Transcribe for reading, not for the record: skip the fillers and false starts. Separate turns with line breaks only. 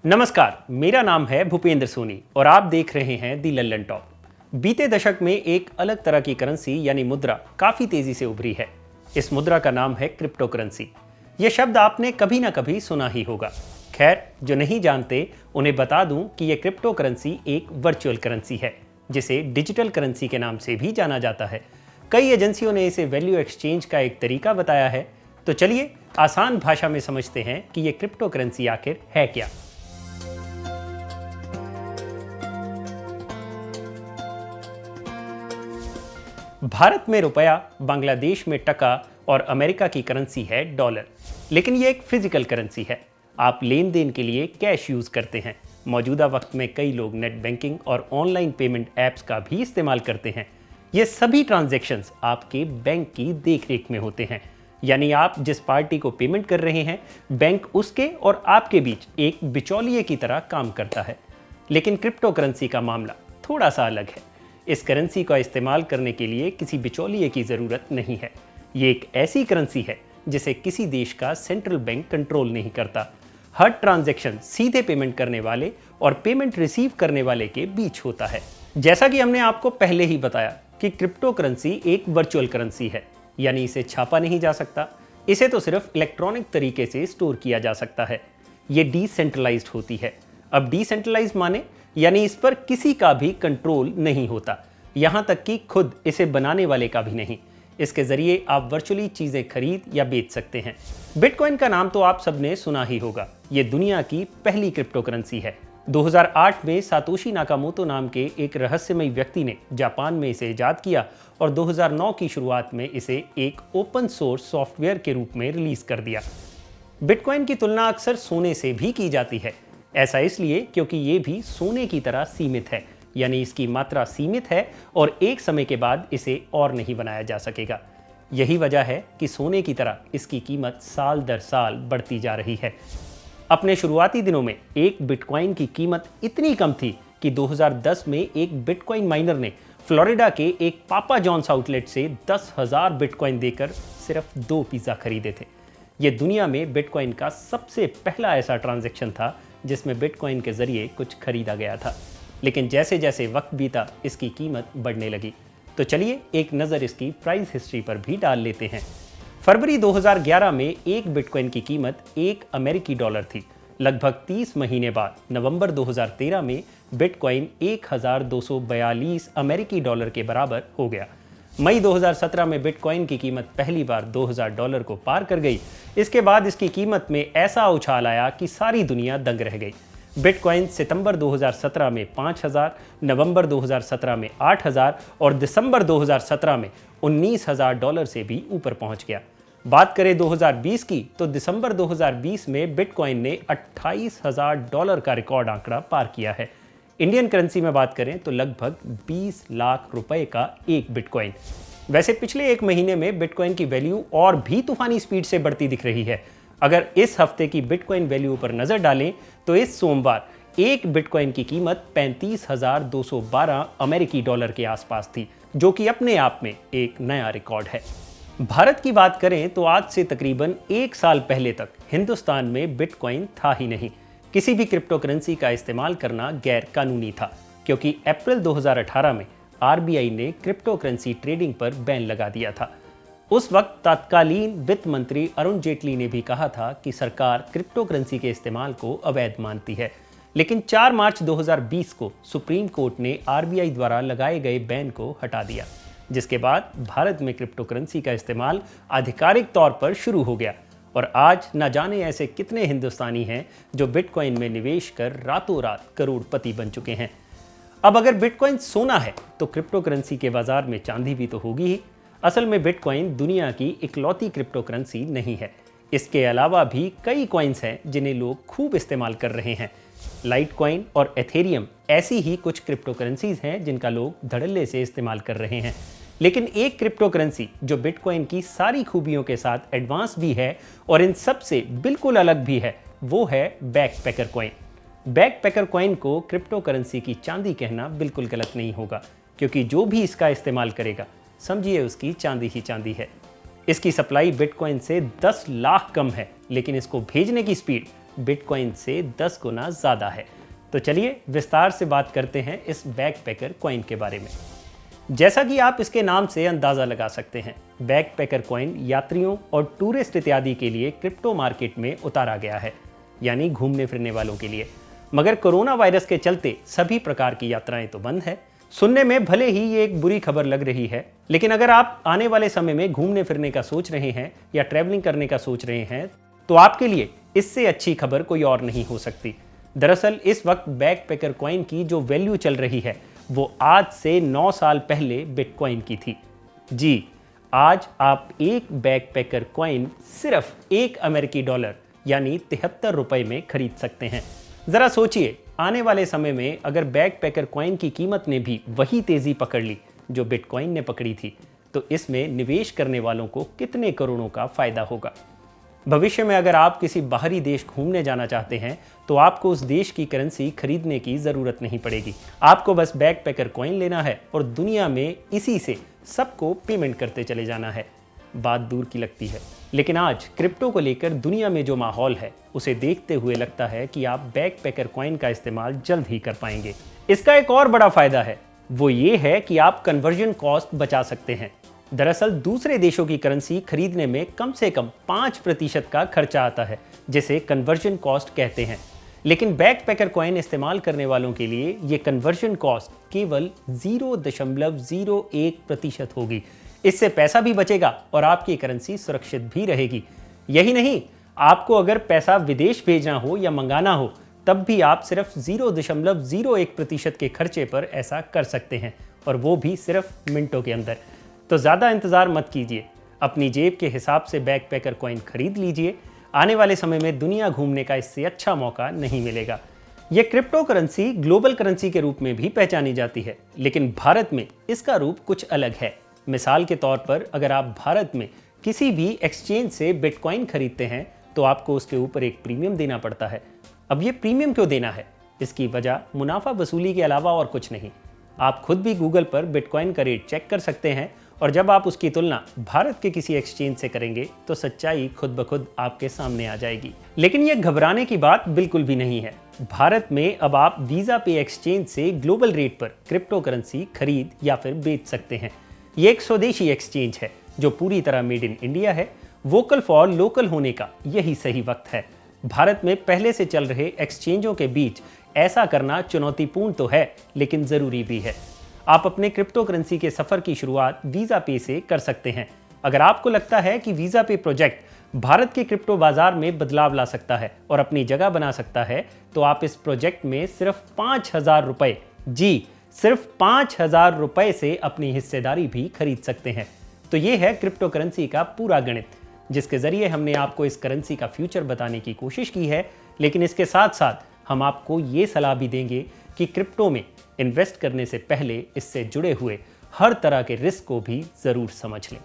नमस्कार, मेरा नाम है भूपेंद्र सोनी और आप देख रहे हैं दी लल्लन टॉप। बीते दशक में एक अलग तरह की करेंसी यानी मुद्रा काफी तेजी से उभरी है। इस मुद्रा का नाम है क्रिप्टो करेंसी। यह शब्द आपने कभी ना कभी सुना ही होगा। खैर, जो नहीं जानते उन्हें बता दूं कि यह क्रिप्टो करेंसी एक वर्चुअल करेंसी है, जिसे डिजिटल करेंसी के नाम से भी जाना जाता है। कई एजेंसियों ने इसे वैल्यू एक्सचेंज का एक तरीका बताया है। तो चलिए आसान भाषा में समझते हैं कि यह क्रिप्टो करेंसी आखिर है क्या। भारत में रुपया, बांग्लादेश में टका और अमेरिका की करेंसी है डॉलर। लेकिन ये एक फिजिकल करेंसी है। आप लेन देन के लिए कैश यूज करते हैं। मौजूदा वक्त में कई लोग नेट बैंकिंग और ऑनलाइन पेमेंट ऐप्स का भी इस्तेमाल करते हैं। ये सभी ट्रांजैक्शंस आपके बैंक की देखरेख में होते हैं। यानी आप जिस पार्टी को पेमेंट कर रहे हैं, बैंक उसके और आपके बीच एक बिचौलिए की तरह काम करता है। लेकिन क्रिप्टो करेंसी का मामला थोड़ा सा अलग है। इस करेंसी का इस्तेमाल करने के लिए किसी बिचौलिए की ज़रूरत नहीं है। ये एक ऐसी करेंसी है जिसे किसी देश का सेंट्रल बैंक कंट्रोल नहीं करता। हर ट्रांजैक्शन सीधे पेमेंट करने वाले और पेमेंट रिसीव करने वाले के बीच होता है। जैसा कि हमने आपको पहले ही बताया कि क्रिप्टो करेंसी एक वर्चुअल करेंसी है, यानी इसे छापा नहीं जा सकता। इसे तो सिर्फ इलेक्ट्रॉनिक तरीके से स्टोर किया जा सकता है। ये डिसेंट्रलाइज्ड होती है। अब डिसेंट्रलाइज्ड माने यानी इस पर किसी का भी कंट्रोल नहीं होता, यहां तक कि खुद इसे बनाने वाले का भी नहीं। इसके जरिए आप वर्चुअली चीजें खरीद या बेच सकते हैं। बिटकॉइन का नाम तो आप सबने सुना ही होगा। ये दुनिया की पहली क्रिप्टो करेंसी है। 2008 में सातोशी नाकामोतो नाम के एक रहस्यमयी व्यक्ति ने जापान में इसे इजाद किया और 2009 की शुरुआत में इसे एक ओपन सोर्स सॉफ्टवेयर के रूप में रिलीज कर दिया। बिटकॉइन की तुलना अक्सर सोने से भी की जाती है। ऐसा इसलिए क्योंकि ये भी सोने की तरह सीमित है, यानी इसकी मात्रा सीमित है और एक समय के बाद इसे और नहीं बनाया जा सकेगा। यही वजह है कि सोने की तरह इसकी कीमत साल दर साल बढ़ती जा रही है। अपने शुरुआती दिनों में एक बिटकॉइन की कीमत इतनी कम थी कि 2010 में एक बिटकॉइन माइनर ने फ्लोरिडा के एक पापा जॉन्स आउटलेट से 10,000 बिटकॉइन देकर सिर्फ 2 पिज़्ज़ा खरीदे थे। यह दुनिया में बिटकॉइन का सबसे पहला ऐसा ट्रांजैक्शन था जिसमें बिटकॉइन के जरिए कुछ खरीदा गया था। लेकिन जैसे जैसे वक्त बीता इसकी कीमत बढ़ने लगी। तो चलिए एक नज़र इसकी प्राइस हिस्ट्री पर भी डाल लेते हैं। फरवरी 2011 में एक बिटकॉइन की कीमत $1 थी। लगभग 30 महीने बाद नवंबर 2013 में बिटकॉइन $1,242 के बराबर हो गया। मई 2017 में बिटकॉइन की कीमत पहली बार $2,000 को पार कर गई। इसके बाद इसकी कीमत में ऐसा उछाल आया कि सारी दुनिया दंग रह गई। बिटकॉइन सितंबर 2017 में 5,000, नवंबर 2017 में 8,000 और दिसंबर 2017 में $19,000 से भी ऊपर पहुंच गया। बात करें 2020 की, तो दिसंबर 2020 में बिटकॉइन ने $28,000 का रिकॉर्ड आंकड़ा पार किया है। इंडियन करेंसी में बात करें तो लगभग 20 लाख रुपए का एक बिटकॉइन। वैसे पिछले एक महीने में बिटकॉइन की वैल्यू और भी तूफानी स्पीड से बढ़ती दिख रही है। अगर इस हफ्ते की बिटकॉइन वैल्यू पर नजर डालें तो इस सोमवार एक बिटकॉइन की कीमत $35,212 के आसपास थी, जो कि अपने आप में एक नया रिकॉर्ड है। भारत की बात करें तो आज से तकरीबन एक साल पहले तक हिंदुस्तान में बिटकॉइन था ही नहीं। किसी भी क्रिप्टो करेंसी का इस्तेमाल करना गैर कानूनी था, क्योंकि अप्रैल 2018 में आरबीआई ने क्रिप्टो करेंसी ट्रेडिंग पर बैन लगा दिया था। उस वक्त तत्कालीन वित्त मंत्री अरुण जेटली ने भी कहा था कि सरकार क्रिप्टो करेंसी के इस्तेमाल को अवैध मानती है। लेकिन 4 मार्च 2020 को सुप्रीम कोर्ट ने आरबीआई द्वारा लगाए गए बैन को हटा दिया, जिसके बाद भारत में क्रिप्टो करेंसी का इस्तेमाल आधिकारिक तौर पर शुरू हो गया। और आज न जाने ऐसे कितने हिंदुस्तानी हैं जो बिटकॉइन में निवेश कर रातों रात करोड़पति बन चुके हैं। अब अगर बिटकॉइन सोना है तो क्रिप्टो करेंसी के बाजार में चांदी भी तो होगी ही। असल में बिटकॉइन दुनिया की इकलौती क्रिप्टो करेंसी नहीं है। इसके अलावा भी कई कॉइन्स हैं जिन्हें लोग खूब इस्तेमाल कर रहे हैं। लाइट कॉइन और एथेरियम ऐसी ही कुछ क्रिप्टो करेंसीज हैं जिनका लोग धड़ल्ले से इस्तेमाल कर रहे हैं। लेकिन एक क्रिप्टो करेंसी जो बिटकॉइन की सारी खूबियों के साथ एडवांस भी है और इन सब से बिल्कुल अलग भी है, वो है बैकपैकर कॉइन। बैकपैकर कॉइन को क्रिप्टो करेंसी की चांदी कहना बिल्कुल गलत नहीं होगा, क्योंकि जो भी इसका इस्तेमाल करेगा समझिए उसकी चांदी ही चांदी है। इसकी सप्लाई बिटकॉइन से 10 लाख कम है, लेकिन इसको भेजने की स्पीड बिटकॉइन से 10 गुना ज़्यादा है। तो चलिए विस्तार से बात करते हैं इस बैकपैकर कॉइन के बारे में। जैसा कि आप इसके नाम से अंदाज़ा लगा सकते हैं, बैकपैकर कॉइन यात्रियों और टूरिस्ट इत्यादि के लिए क्रिप्टो मार्केट में उतारा गया है, यानी घूमने फिरने वालों के लिए। मगर कोरोना वायरस के चलते सभी प्रकार की यात्राएं तो बंद है। सुनने में भले ही ये एक बुरी खबर लग रही है, लेकिन अगर आप आने वाले समय में घूमने फिरने का सोच रहे हैं या ट्रैवलिंग करने का सोच रहे हैं, तो आपके लिए इससे अच्छी खबर कोई और नहीं हो सकती। दरअसल इस वक्त बैकपैकर कॉइन की जो वैल्यू चल रही है वो आज से 9 साल पहले बिटकॉइन की थी। जी, आज आप एक बैकपैकर कॉइन सिर्फ $1 यानी 73 रुपए में खरीद सकते हैं। जरा सोचिए, आने वाले समय में अगर बैकपैकर कॉइन की कीमत ने भी वही तेजी पकड़ ली जो बिटकॉइन ने पकड़ी थी, तो इसमें निवेश करने वालों को कितने करोड़ों का फायदा होगा। भविष्य में अगर आप किसी बाहरी देश घूमने जाना चाहते हैं तो आपको उस देश की करेंसी खरीदने की ज़रूरत नहीं पड़ेगी। आपको बस बैकपैकर कॉइन लेना है और दुनिया में इसी से सबको पेमेंट करते चले जाना है। बात दूर की लगती है, लेकिन आज क्रिप्टो को लेकर दुनिया में जो माहौल है उसे देखते हुए लगता है कि आप बैकपैकर कॉइन का इस्तेमाल जल्द ही कर पाएंगे। इसका एक और बड़ा फायदा है, वो ये है कि आप कन्वर्जन कॉस्ट बचा सकते हैं। दरअसल दूसरे देशों की करेंसी खरीदने में कम से कम 5% का खर्चा आता है, जिसे कन्वर्जन कॉस्ट कहते हैं। लेकिन बैकपैकर कॉइन इस्तेमाल करने वालों के लिए ये कन्वर्जन कॉस्ट केवल 0.01% होगी। इससे पैसा भी बचेगा और आपकी करेंसी सुरक्षित भी रहेगी। यही नहीं, आपको अगर पैसा विदेश भेजना हो या मंगाना हो, तब भी आप सिर्फ 0.01% के खर्चे पर ऐसा कर सकते हैं, और वो भी सिर्फ मिनटों के अंदर। तो ज़्यादा इंतज़ार मत कीजिए, अपनी जेब के हिसाब से बैकपैकर कॉइन खरीद लीजिए। आने वाले समय में दुनिया घूमने का इससे अच्छा मौका नहीं मिलेगा। यह क्रिप्टो करेंसी ग्लोबल करेंसी के रूप में भी पहचानी जाती है, लेकिन भारत में इसका रूप कुछ अलग है। मिसाल के तौर पर अगर आप भारत में किसी भी एक्सचेंज से बिटकॉइन खरीदते हैं तो आपको उसके ऊपर एक प्रीमियम देना पड़ता है। अब ये प्रीमियम क्यों देना है? इसकी वजह मुनाफा वसूली के अलावा और कुछ नहीं। आप खुद भी गूगल पर बिटकॉइन का रेट चेक कर सकते हैं, और जब आप उसकी तुलना भारत के किसी एक्सचेंज से करेंगे तो सच्चाई खुद ब खुद आपके सामने आ जाएगी। लेकिन यह घबराने की बात बिल्कुल भी नहीं है। भारत में अब आप वीज़ा पे एक्सचेंज से ग्लोबल रेट पर क्रिप्टो करेंसी खरीद या फिर बेच सकते हैं। ये एक स्वदेशी एक्सचेंज है जो पूरी तरह मेड इन इंडिया है। वोकल फॉर लोकल होने का यही सही वक्त है। भारत में पहले से चल रहे एक्सचेंजों के बीच ऐसा करना चुनौतीपूर्ण तो है, लेकिन ज़रूरी भी है। आप अपने क्रिप्टो करेंसी के सफ़र की शुरुआत वीज़ा पे से कर सकते हैं। अगर आपको लगता है कि वीज़ा पे प्रोजेक्ट भारत के क्रिप्टो बाजार में बदलाव ला सकता है और अपनी जगह बना सकता है, तो आप इस प्रोजेक्ट में सिर्फ 5,000 रुपये, जी सिर्फ 5,000 रुपये से अपनी हिस्सेदारी भी खरीद सकते हैं। तो ये है क्रिप्टो करेंसी का पूरा गणित, जिसके ज़रिए हमने आपको इस करेंसी का फ्यूचर बताने की कोशिश की है। लेकिन इसके साथ साथ हम आपको ये सलाह भी देंगे कि क्रिप्टो में इन्वेस्ट करने से पहले इससे जुड़े हुए हर तरह के रिस्क को भी ज़रूर समझ लें।